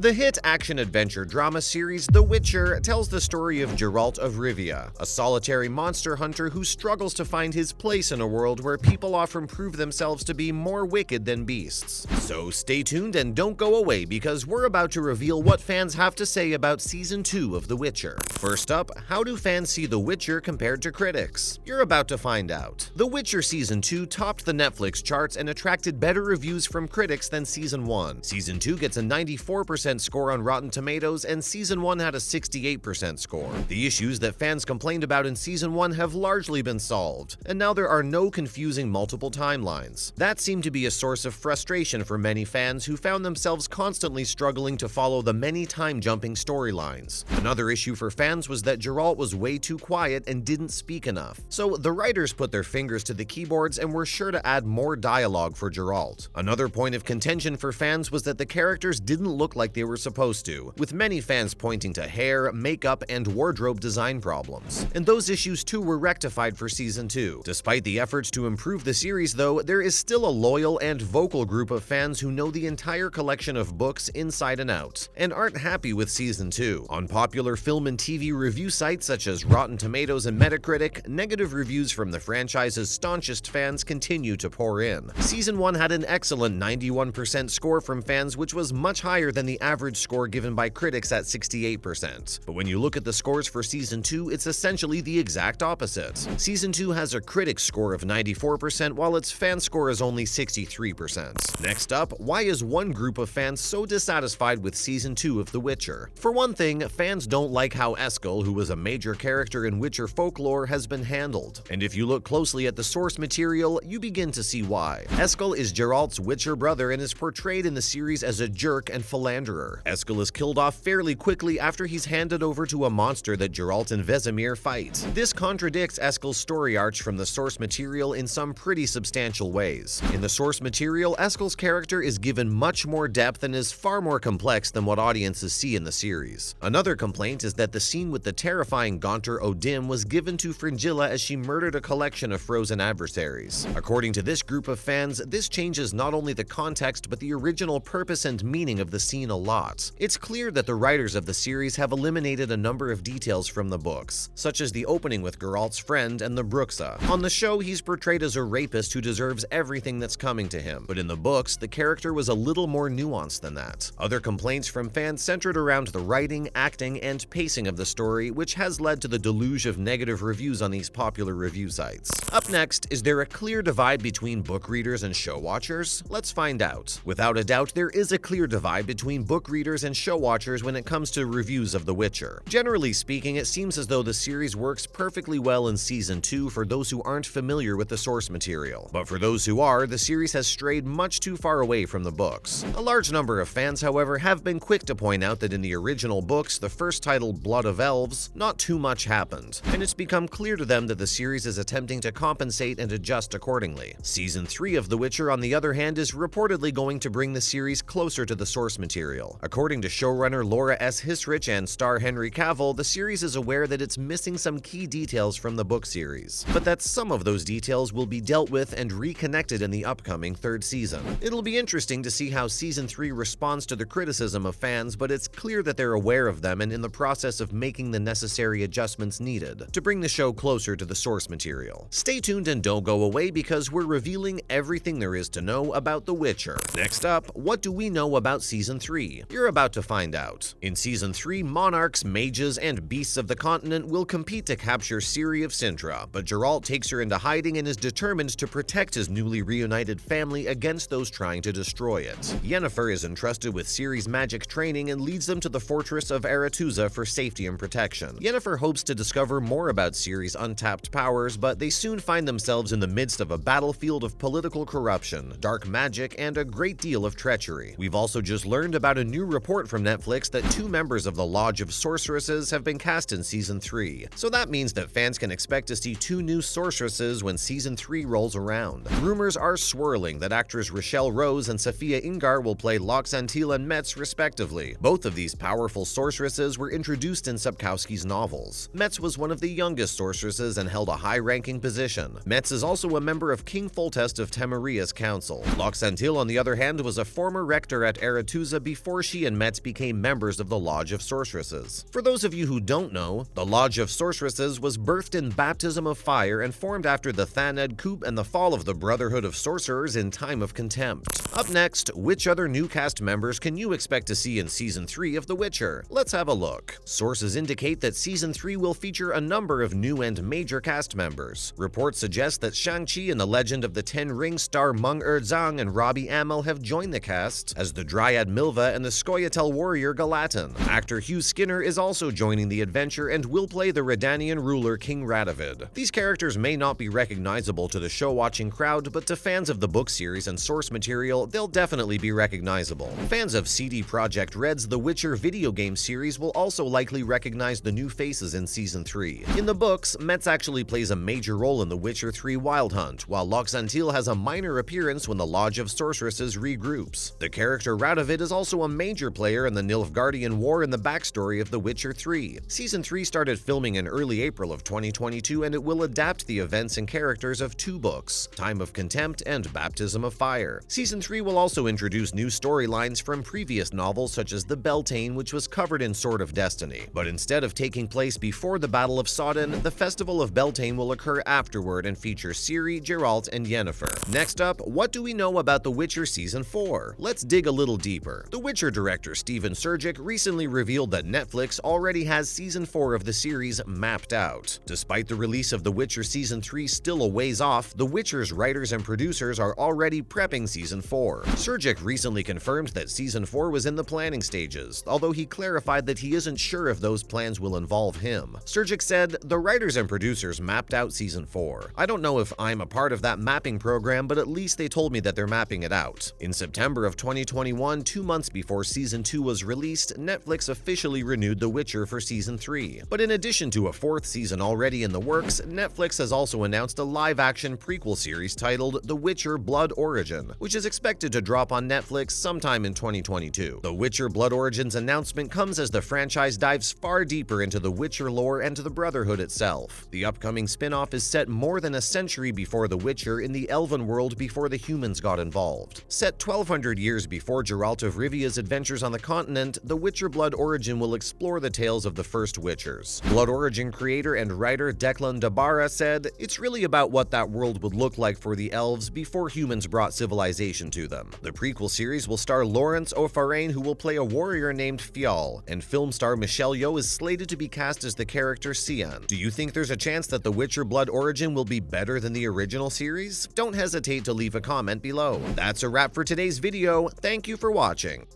The hit action-adventure drama series The Witcher tells the story of Geralt of Rivia, a solitary monster hunter who struggles to find his place in a world where people often prove themselves to be more wicked than beasts. So stay tuned and don't go away, because we're about to reveal what fans have to say about Season 2 of The Witcher. First up, how do fans see The Witcher compared to critics? You're about to find out. The Witcher Season 2 topped the Netflix charts and attracted better reviews from critics than Season 1. Season 2 gets a 94% score on Rotten Tomatoes, and Season 1 had a 68% score. The issues that fans complained about in Season 1 have largely been solved, and now there are no confusing multiple timelines. That seemed to be a source of frustration for many fans who found themselves constantly struggling to follow the many time-jumping storylines. Another issue for fans was that Geralt was way too quiet and didn't speak enough, so the writers put their fingers to the keyboards and were sure to add more dialogue for Geralt. Another point of contention for fans was that the characters didn't look like they were supposed to, with many fans pointing to hair, makeup, and wardrobe design problems. And those issues too were rectified for Season 2. Despite the efforts to improve the series though, there is still a loyal and vocal group of fans who know the entire collection of books inside and out, and aren't happy with Season 2. On popular film and TV review sites such as Rotten Tomatoes and Metacritic, negative reviews from the franchise's staunchest fans continue to pour in. Season 1 had an excellent 91% score from fans, which was much higher than the average score given by critics at 68%. But when you look at the scores for Season 2, it's essentially the exact opposite. Season 2 has a critic score of 94%, while its fan score is only 63%. Next up, why is one group of fans so dissatisfied with Season 2 of The Witcher? For one thing, fans don't like how Eskel, who was a major character in Witcher folklore, has been handled. And if you look closely at the source material, you begin to see why. Eskel is Geralt's Witcher brother and is portrayed in the series as a jerk and philanderer. Eskel is killed off fairly quickly after he's handed over to a monster that Geralt and Vesemir fight. This contradicts Eskel's story arc from the source material in some pretty substantial ways. In the source material, Eskel's character is given much more depth and is far more complex than what audiences see in the series. Another complaint is that the scene with the terrifying Gaunter O'Dim was given to Fringilla as she murdered a collection of frozen adversaries. According to this group of fans, this changes not only the context but the original purpose and meaning of the scene a lot. It's clear that the writers of the series have eliminated a number of details from the books, such as the opening with Geralt's friend and the Bruxa. On the show, he's portrayed as a rapist who deserves everything that's coming to him, but in the books, the character was a little more nuanced than that. Other complaints from fans centered around the writing, acting, and pacing of the story, which has led to the deluge of negative reviews on these popular review sites. Up next, is there a clear divide between book readers and show watchers? Let's find out. Without a doubt, there is a clear divide between book readers and show watchers when it comes to reviews of The Witcher. Generally speaking, it seems as though the series works perfectly well in Season 2 for those who aren't familiar with the source material. But for those who are, the series has strayed much too far away from the books. A large number of fans, however, have been quick to point out that in the original books, the first titled Blood of Elves, not too much happened, and it's become clear to them that the series is attempting to compensate and adjust accordingly. Season 3 of The Witcher, on the other hand, is reportedly going to bring the series closer to the source material. According to showrunner Laura S. Hisrich and star Henry Cavill, the series is aware that it's missing some key details from the book series, but that some of those details will be dealt with and reconnected in the upcoming third season. It'll be interesting to see how Season 3 responds to the criticism of fans, but it's clear that they're aware of them and in the process of making the necessary adjustments needed to bring the show closer to the source material. Stay tuned and don't go away, because we're revealing everything there is to know about The Witcher. Next up, what do we know about Season 3? You're about to find out. In Season 3, monarchs, mages, and beasts of the continent will compete to capture Ciri of Sintra, but Geralt takes her into hiding and is determined to protect his newly reunited family against those trying to destroy it. Yennefer is entrusted with Ciri's magic training and leads them to the fortress of Aretuza for safety and protection. Yennefer hopes to discover more about Ciri's untapped powers, but they soon find themselves in the midst of a battlefield of political corruption, dark magic, and a great deal of treachery. We've also just learned about a new report from Netflix that 2 members of the Lodge of Sorceresses have been cast in Season 3, so that means that fans can expect to see 2 new sorceresses when Season 3 rolls around. Rumors are swirling that actors Rochelle Rose and Sofia Ingar will play Loxantil and Metz respectively. Both of these powerful sorceresses were introduced in Sapkowski's novels. Metz was one of the youngest sorceresses and held a high-ranking position. Metz is also a member of King Foltest of Temeria's council. Loxantil, on the other hand, was a former rector at Aretuza before before she and Metz became members of the Lodge of Sorceresses. For those of you who don't know, the Lodge of Sorceresses was birthed in Baptism of Fire and formed after the Thaned coup and the fall of the Brotherhood of Sorcerers in Time of Contempt. Up next, which other new cast members can you expect to see in Season 3 of The Witcher? Let's have a look. Sources indicate that Season 3 will feature a number of new and major cast members. Reports suggest that Shang-Chi and the Legend of the Ten Rings star Meng Zhang and Robbie Amell have joined the cast as the Dryad Milva and the Scoia'tael warrior Gallatin. Actor Hugh Skinner is also joining the adventure and will play the Redanian ruler King Radovid. These characters may not be recognizable to the show-watching crowd, but to fans of the book series and source material, they'll definitely be recognizable. Fans of CD Projekt Red's The Witcher video game series will also likely recognize the new faces in Season 3. In the books, Metz actually plays a major role in The Witcher 3 Wild Hunt, while Loxantil has a minor appearance when the Lodge of Sorceresses regroups. The character Radovid is also a major player in the Nilfgaardian War and the backstory of The Witcher 3. Season 3 started filming in early April of 2022, and it will adapt the events and characters of two books, Time of Contempt and Baptism of Fire. Season 3 will also introduce new storylines from previous novels such as The Beltane, which was covered in Sword of Destiny. But instead of taking place before the Battle of Sodden, the Festival of Beltane will occur afterward and feature Ciri, Geralt, and Yennefer. Next up, what do we know about The Witcher Season 4? Let's dig a little deeper. The Witcher director Steven Surgic recently revealed that Netflix already has Season 4 of the series mapped out. Despite the release of The Witcher Season 3 still a ways off, The Witcher's writers and producers are already prepping Season 4. Surgic recently confirmed that Season 4 was in the planning stages, although he clarified that he isn't sure if those plans will involve him. Surgic said, "The writers and producers mapped out Season 4. I don't know if I'm a part of that mapping program, but at least they told me that they're mapping it out." In September of 2021, 2 months before Season 2 was released, Netflix officially renewed The Witcher for Season 3. But in addition to a 4th season already in the works, Netflix has also announced a live-action prequel series titled The Witcher Blood Origin, which is expected to drop on Netflix sometime in 2022. The Witcher Blood Origin's announcement comes as the franchise dives far deeper into the Witcher lore and the Brotherhood itself. The upcoming spin-off is set more than a century before The Witcher in the Elven world before the humans got involved. Set 1200 years before Geralt of Rivia's adventures on the continent, The Witcher Blood Origin will explore the tales of the first Witchers. Blood Origin creator and writer Declan Dabara said, "It's really about what that world would look like for the elves before humans brought civilization to them." The prequel series will star Lawrence O'Farrane, who will play a warrior named Fionn, and film star Michelle Yeoh is slated to be cast as the character Cian. Do you think there's a chance that The Witcher Blood Origin will be better than the original series? Don't hesitate to leave a comment below. That's a wrap for today's video. Thank you for watching.